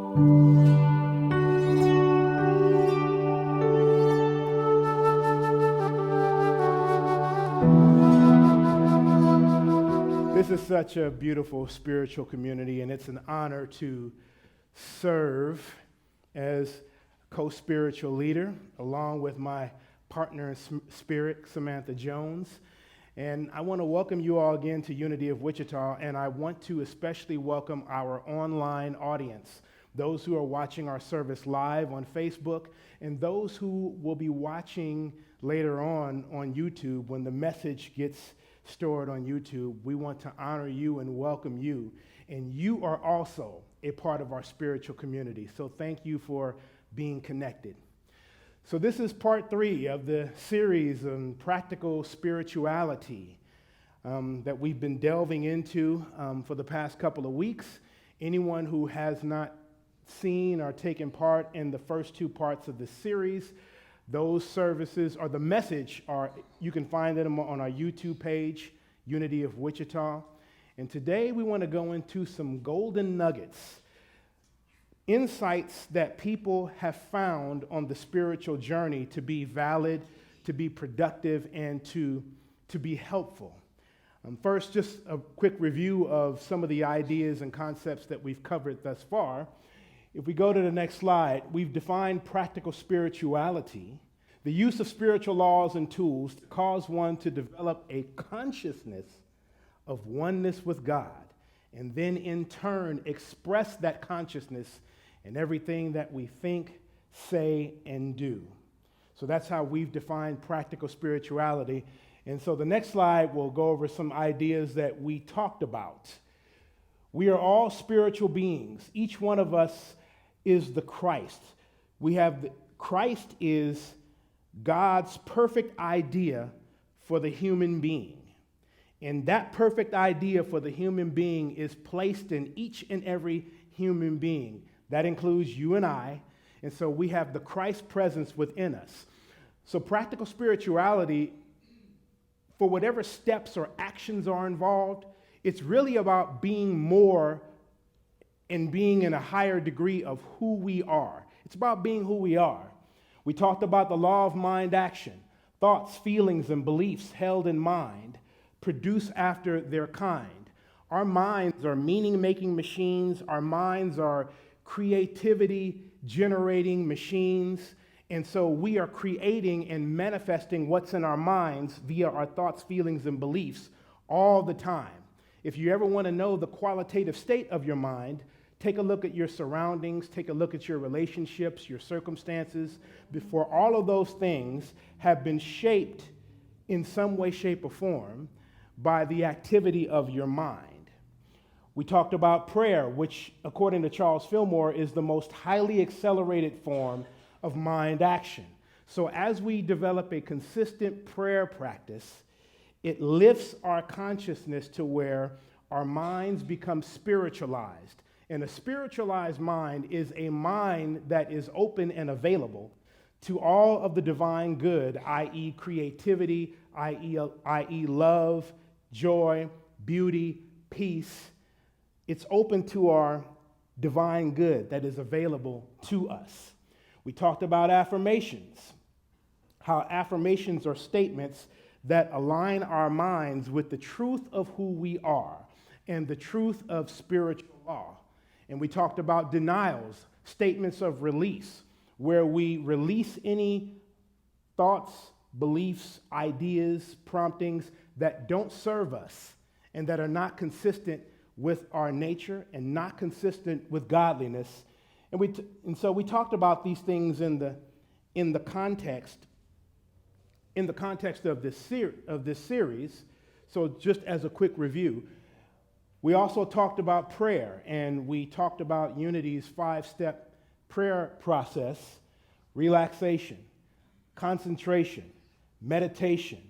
This is such a beautiful spiritual community, and it's an honor to serve as co-spiritual leader along with my partner in spirit, Samantha Jones. And I want to welcome you all again to Unity of Wichita, and I want to especially welcome our online audience, those who are watching our service live on Facebook, and those who will be watching later on YouTube when the message gets stored on YouTube. We want to honor you and welcome you. And you are also a part of our spiritual community. So thank you for being connected. So this is part 3 of the series on practical spirituality that we've been delving into for the past couple of weeks. Anyone who has not seen or taken part in the first 2 parts of this series, those services, or the message, you can find them on our YouTube page, Unity of Wichita. And today we want to go into some golden nuggets, insights that people have found on the spiritual journey to be valid, to be productive, and to be helpful. First, just a quick review of some of the ideas and concepts that we've covered thus far. If we go to the next slide, we've defined practical spirituality, the use of spiritual laws and tools to cause one to develop a consciousness of oneness with God, and then in turn express that consciousness in everything that we think, say, and do. So that's how we've defined practical spirituality. And so the next slide will go over some ideas that we talked about. We are all spiritual beings. Each one of us is the Christ. Christ is God's perfect idea for the human being. And that perfect idea for the human being is placed in each and every human being. That includes you and I. And so we have the Christ presence within us. So practical spirituality, for whatever steps or actions are involved, it's really about being more and being in a higher degree of who we are. It's about being who we are. We talked about the law of mind action. Thoughts, feelings, and beliefs held in mind produce after their kind. Our minds are meaning-making machines. Our minds are creativity-generating machines. And so we are creating and manifesting what's in our minds via our thoughts, feelings, and beliefs all the time. If you ever want to know the qualitative state of your mind, take a look at your surroundings, take a look at your relationships, your circumstances, before all of those things have been shaped in some way, shape, or form by the activity of your mind. We talked about prayer, which, according to Charles Fillmore, is the most highly accelerated form of mind action. So as we develop a consistent prayer practice, it lifts our consciousness to where our minds become spiritualized. And a spiritualized mind is a mind that is open and available to all of the divine good, i.e. creativity, i.e. love, joy, beauty, peace. It's open to our divine good that is available to us. We talked about affirmations, how affirmations are statements that align our minds with the truth of who we are and the truth of spiritual law. And we talked about denials, statements of release, where we release any thoughts, beliefs, ideas, promptings that don't serve us and that are not consistent with our nature and not consistent with godliness. And so we talked about these things in the context of this series. So just as a quick review, we also talked about prayer, and we talked about Unity's 5-step prayer process: relaxation, concentration, meditation,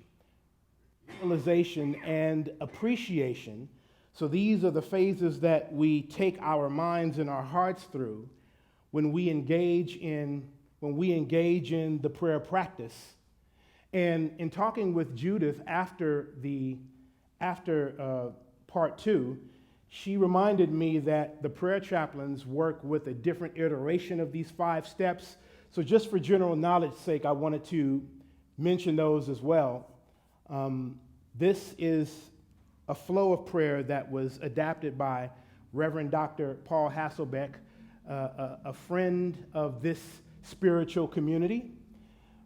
realization, and appreciation. So these are the phases that we take our minds and our hearts through when we engage in the prayer practice. And in talking with Judith after part 2, she reminded me that the prayer chaplains work with a different iteration of these 5 steps. So just for general knowledge's sake, I wanted to mention those as well. This is a flow of prayer that was adapted by Reverend Dr. Paul Hasselbeck, a friend of this spiritual community,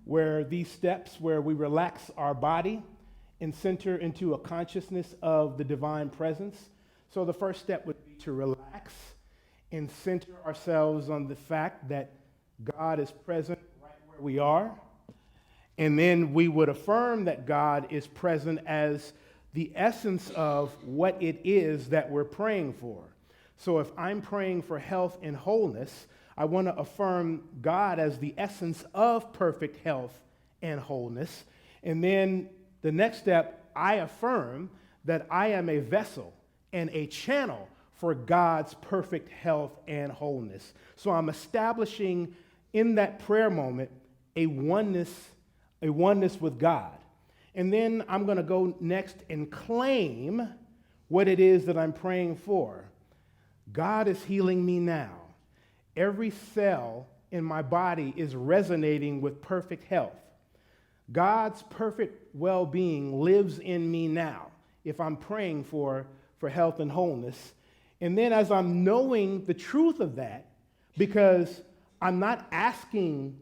where these steps, where we relax our body and center into a consciousness of the divine presence. So the first step would be to relax and center ourselves on the fact that God is present right where we are. And then we would affirm that God is present as the essence of what it is that we're praying for. So if I'm praying for health and wholeness, I want to affirm God as the essence of perfect health and wholeness. And then the next step, I affirm that I am a vessel and a channel for God's perfect health and wholeness. So I'm establishing in that prayer moment a oneness with God. And then I'm going to go next and claim what it is that I'm praying for. God is healing me now. Every cell in my body is resonating with perfect health. God's perfect well-being lives in me now if I'm praying for health and wholeness. And then as I'm knowing the truth of that, because I'm not asking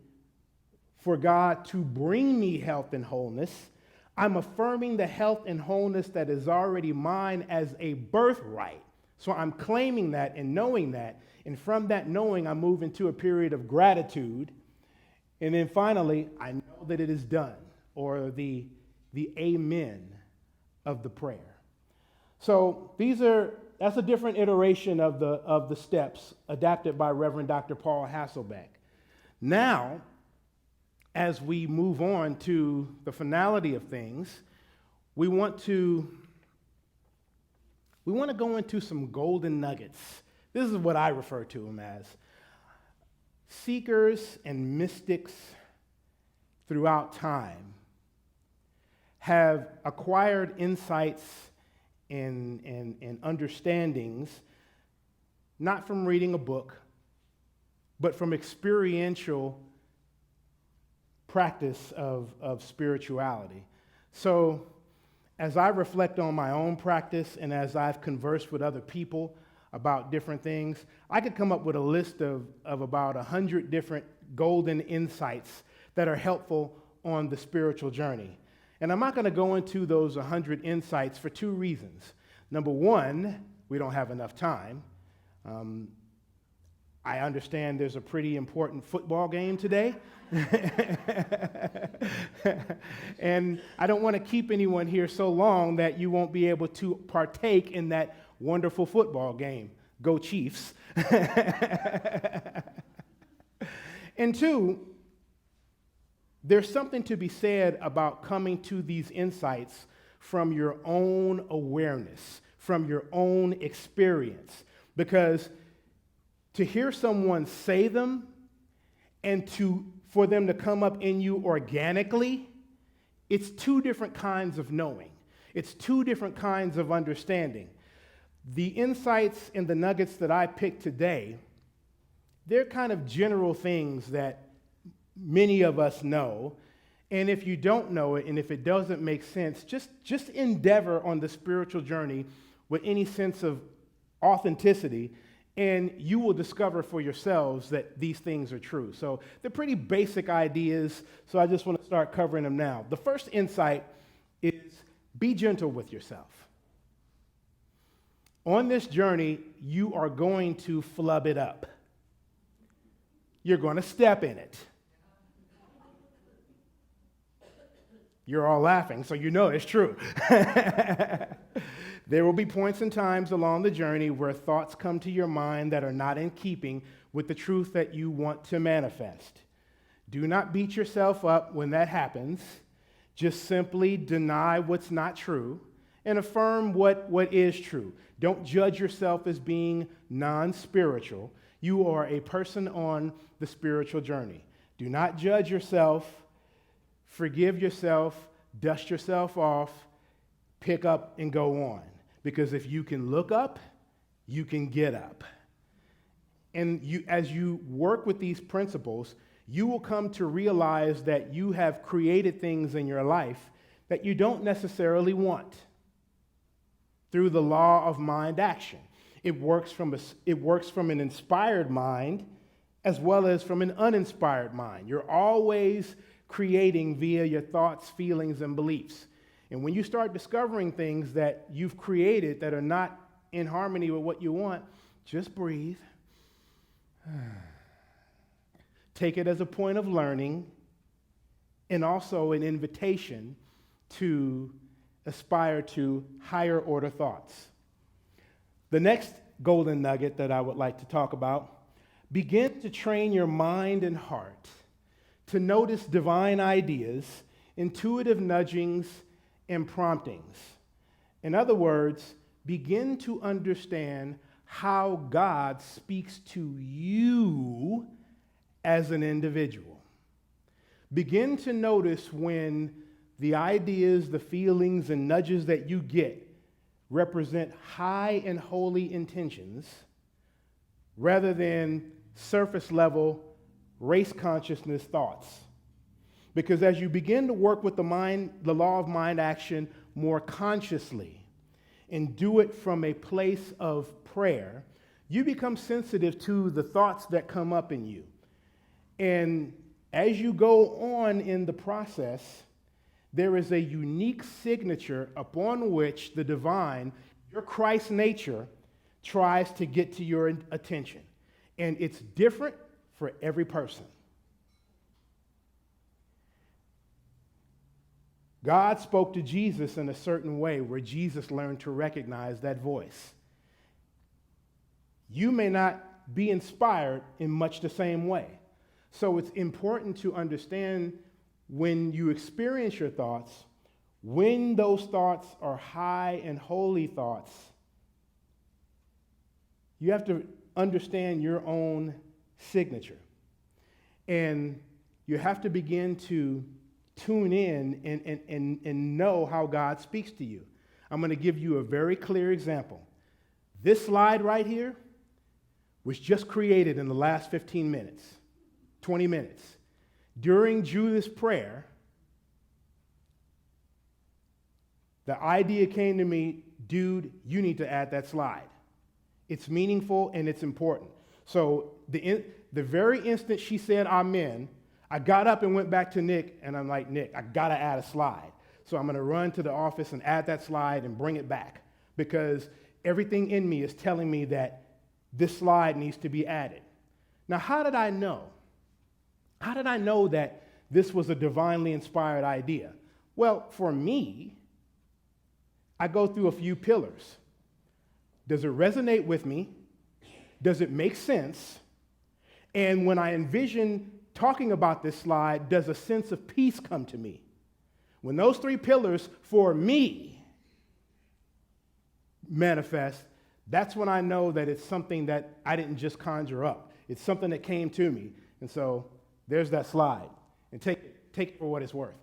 for God to bring me health and wholeness, I'm affirming the health and wholeness that is already mine as a birthright. So I'm claiming that and knowing that. And from that knowing, I move into a period of gratitude. And then finally, I know that it is done, or the amen of the prayer. So that's a different iteration of the steps adapted by Reverend Dr. Paul Hasselbeck. Now, as we move on to the finality of things, we want to go into some golden nuggets. This is what I refer to them as. Seekers and mystics throughout time have acquired insights and understandings, not from reading a book, but from experiential practice of spirituality. So as I reflect on my own practice and as I've conversed with other people about different things, I could come up with a list of about 100 different golden insights that are helpful on the spiritual journey. And I'm not going to go into those 100 insights for 2 reasons. Number one, we don't have enough time. I understand there's a pretty important football game today. And I don't want to keep anyone here so long that you won't be able to partake in that wonderful football game. Go Chiefs. And 2, there's something to be said about coming to these insights from your own awareness, from your own experience. Because to hear someone say them and for them to come up in you organically, it's 2 different kinds of knowing. It's 2 different kinds of understanding. The insights and the nuggets that I picked today, they're kind of general things that many of us know. And if you don't know it, and if it doesn't make sense, just endeavor on the spiritual journey with any sense of authenticity, and you will discover for yourselves that these things are true. So they're pretty basic ideas, so I just want to start covering them now. The first insight is be gentle with yourself. On this journey, you are going to flub it up. You're going to step in it. You're all laughing, so you know it's true. There will be points and times along the journey where thoughts come to your mind that are not in keeping with the truth that you want to manifest. Do not beat yourself up when that happens. Just simply deny what's not true and affirm what is true. Don't judge yourself as being non-spiritual. You are a person on the spiritual journey. Do not judge yourself. Forgive yourself. Dust yourself off. Pick up and go on. Because if you can look up you can get up. And as you work with these principles, you will come to realize that you have created things in your life that you don't necessarily want through the law of mind action. It works from an inspired mind as well as from an uninspired mind. You're always creating via your thoughts, feelings, and beliefs. And when you start discovering things that you've created that are not in harmony with what you want, just breathe. Take it as a point of learning and also an invitation to aspire to higher order thoughts. The next golden nugget that I would like to talk about: begin to train your mind and heart to notice divine ideas, intuitive nudgings, and promptings. In other words, begin to understand how God speaks to you as an individual. Begin to notice when the ideas, the feelings, and nudges that you get represent high and holy intentions rather than surface level race consciousness thoughts. Because as you begin to work with the law of mind action more consciously and do it from a place of prayer, you become sensitive to the thoughts that come up in you. And as you go on in the process, there is a unique signature upon which the divine, your Christ nature, tries to get to your attention. And it's different for every person. God spoke to Jesus in a certain way where Jesus learned to recognize that voice. You may not be inspired in much the same way. So it's important to understand when you experience your thoughts, when those thoughts are high and holy thoughts, you have to understand your own signature. And you have to begin to tune in and know how God speaks to you. I'm going to give you a very clear example. This slide right here was just created in the last 15 minutes, 20 minutes. During Judith's prayer, the idea came to me, dude, you need to add that slide. It's meaningful and it's important. So the very instant she said amen, I got up and went back to Nick, and I'm like, Nick, I got to add a slide. So I'm going to run to the office and add that slide and bring it back because everything in me is telling me that this slide needs to be added. Now, how did I know? How did I know that this was a divinely inspired idea? Well, for me, I go through a few pillars. Does it resonate with me? Does it make sense? And when I envision talking about this slide, does a sense of peace come to me? When those three pillars for me manifest, that's when I know that it's something that I didn't just conjure up. It's something that came to me. And so there's that slide. And take it for what it's worth.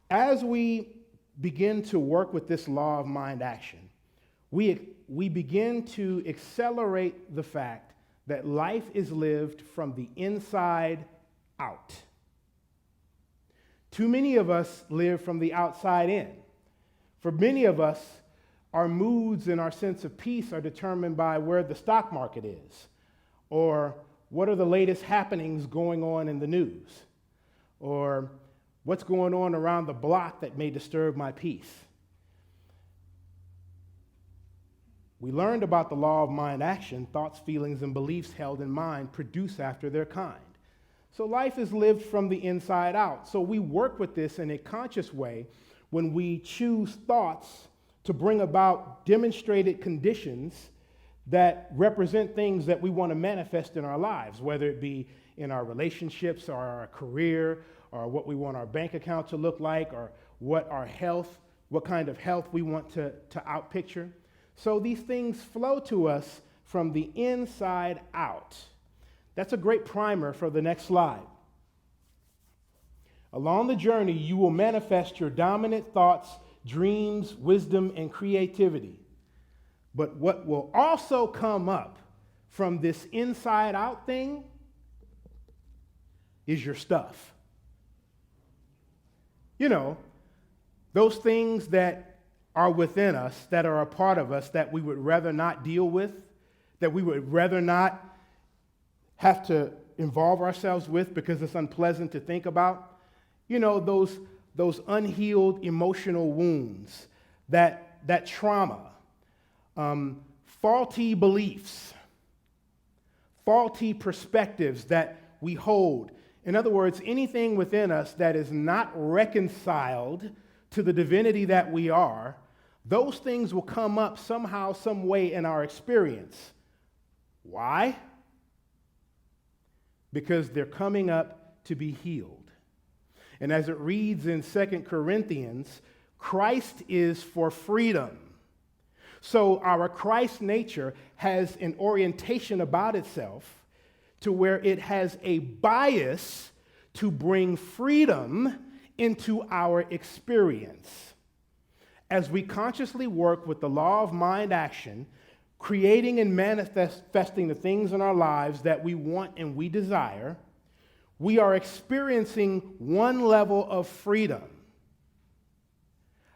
As we begin to work with this law of mind action, we begin to accelerate the fact that life is lived from the inside out. Too many of us live from the outside in. For many of us, our moods and our sense of peace are determined by where the stock market is, or what are the latest happenings going on in the news, or what's going on around the block that may disturb my peace. We learned about the law of mind action. Thoughts, feelings, and beliefs held in mind produce after their kind. So life is lived from the inside out. So we work with this in a conscious way when we choose thoughts to bring about demonstrated conditions that represent things that we want to manifest in our lives, whether it be in our relationships or our career or what we want our bank account to look like or what kind of health we want to outpicture. So these things flow to us from the inside out. That's a great primer for the next slide. Along the journey, you will manifest your dominant thoughts, dreams, wisdom, and creativity. But what will also come up from this inside out thing is your stuff. You know, those things that are within us, that are a part of us, that we would rather not deal with, that we would rather not have to involve ourselves with because it's unpleasant to think about. You know, those unhealed emotional wounds, that trauma, faulty beliefs, faulty perspectives that we hold. In other words, anything within us that is not reconciled to the divinity that we are, those things will come up somehow, some way in our experience. Why? Because they're coming up to be healed. And as it reads in 2 Corinthians, Christ is for freedom. So our Christ nature has an orientation about itself to where it has a bias to bring freedom into our experience. As we consciously work with the law of mind action, creating and manifesting the things in our lives that we want and we desire, we are experiencing one level of freedom.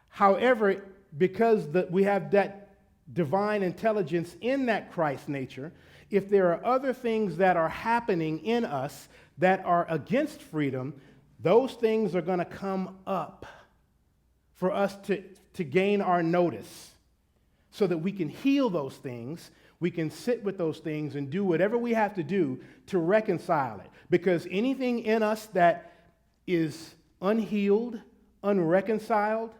However, because we have that divine intelligence in that Christ nature, if there are other things that are happening in us that are against freedom, those things are going to come up for us to gain our notice so that we can heal those things, we can sit with those things and do whatever we have to do to reconcile it. Because anything in us that is unhealed, unreconciled,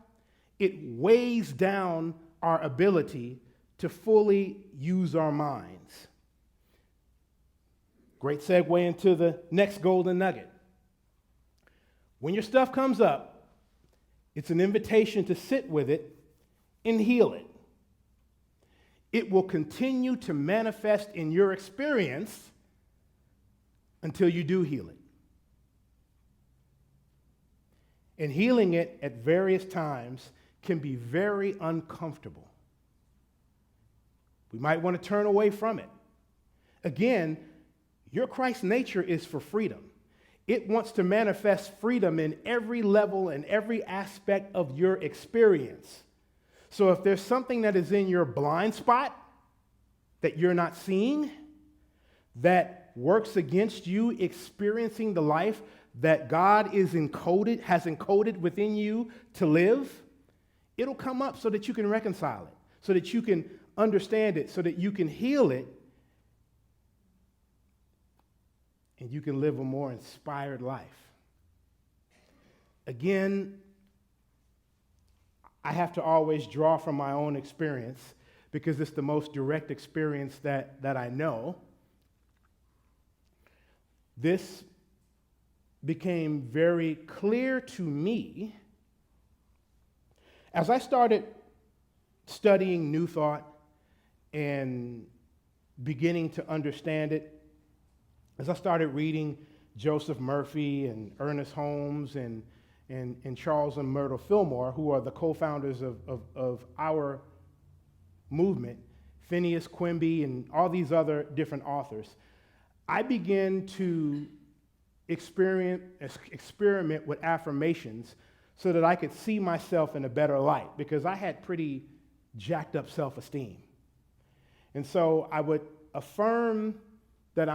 it weighs down our ability to fully use our minds. Great segue into the next golden nugget. When your stuff comes up, it's an invitation to sit with it and heal it. It will continue to manifest in your experience until you do heal it. And healing it at various times can be very uncomfortable. We might want to turn away from it. Again, your Christ nature is for freedom. It wants to manifest freedom in every level and every aspect of your experience. So if there's something that is in your blind spot that you're not seeing, that works against you experiencing the life that God has encoded within you to live, it'll come up so that you can reconcile it, so that you can understand it, so that you can heal it, and you can live a more inspired life. Again, I have to always draw from my own experience because it's the most direct experience that I know. This became very clear to me as I started studying New Thought and beginning to understand it. As I started reading Joseph Murphy and Ernest Holmes and Charles and Myrtle Fillmore, who are the co-founders of our movement, Phineas Quimby and all these other different authors, I began to experiment with affirmations so that I could see myself in a better light because I had pretty jacked up self-esteem. And so I would affirm that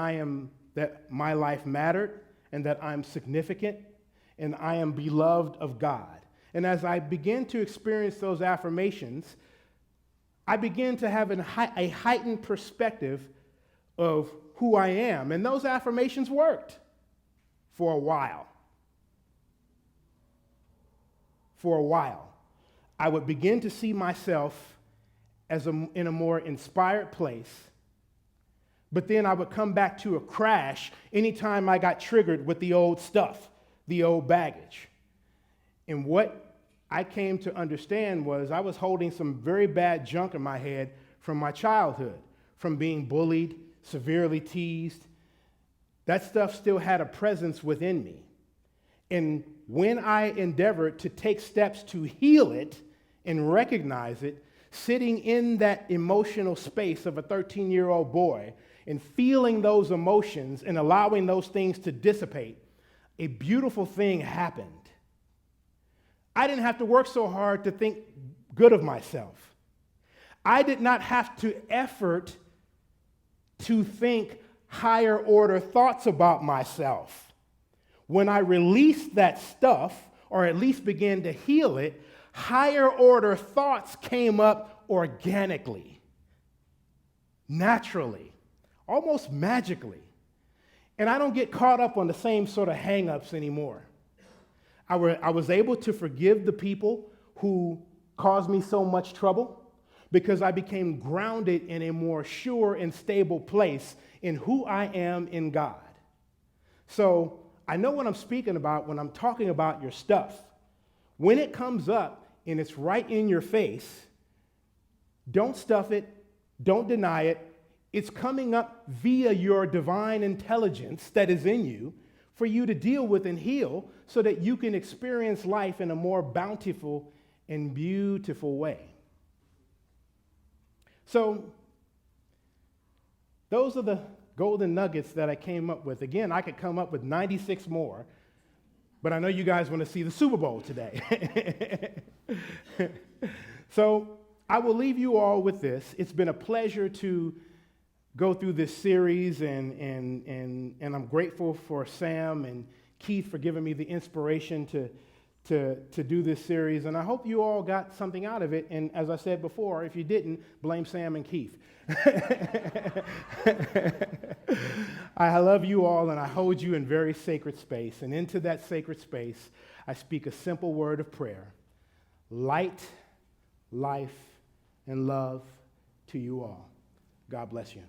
that my life mattered and that I'm significant and I am beloved of God. And as I began to experience those affirmations, I began to have a heightened perspective of who I am. And those affirmations worked for a while. For a while. I would begin to see myself in a more inspired place. But then I would come back to a crash anytime I got triggered with the old stuff, the old baggage. And what I came to understand was I was holding some very bad junk in my head from my childhood, from being bullied, severely teased. That stuff still had a presence within me. And when I endeavored to take steps to heal it and recognize it, sitting in that emotional space of a 13-year-old boy and feeling those emotions and allowing those things to dissipate, a beautiful thing happened. I didn't have to work so hard to think good of myself. I did not have to effort to think higher order thoughts about myself. When I released that stuff, or at least began to heal it, higher order thoughts came up organically, naturally, almost magically. And I don't get caught up on the same sort of hang-ups anymore. I was able to forgive the people who caused me so much trouble because I became grounded in a more sure and stable place in who I am in God. So I know what I'm speaking about when I'm talking about your stuff. When it comes up and it's right in your face, don't stuff it, don't deny it. It's coming up via your divine intelligence that is in you for you to deal with and heal so that you can experience life in a more bountiful and beautiful way. So those are the golden nuggets that I came up with. Again, I could come up with 96 more, but I know you guys want to see the Super Bowl today. So I will leave you all with this. It's been a pleasure to go through this series, and I'm grateful for Sam and Keith for giving me the inspiration to do this series, and I hope you all got something out of it. And as I said before, if you didn't, blame Sam and Keith. I love you all, and I hold you in very sacred space, and into that sacred space, I speak a simple word of prayer: light, life, and love to you all. God bless you.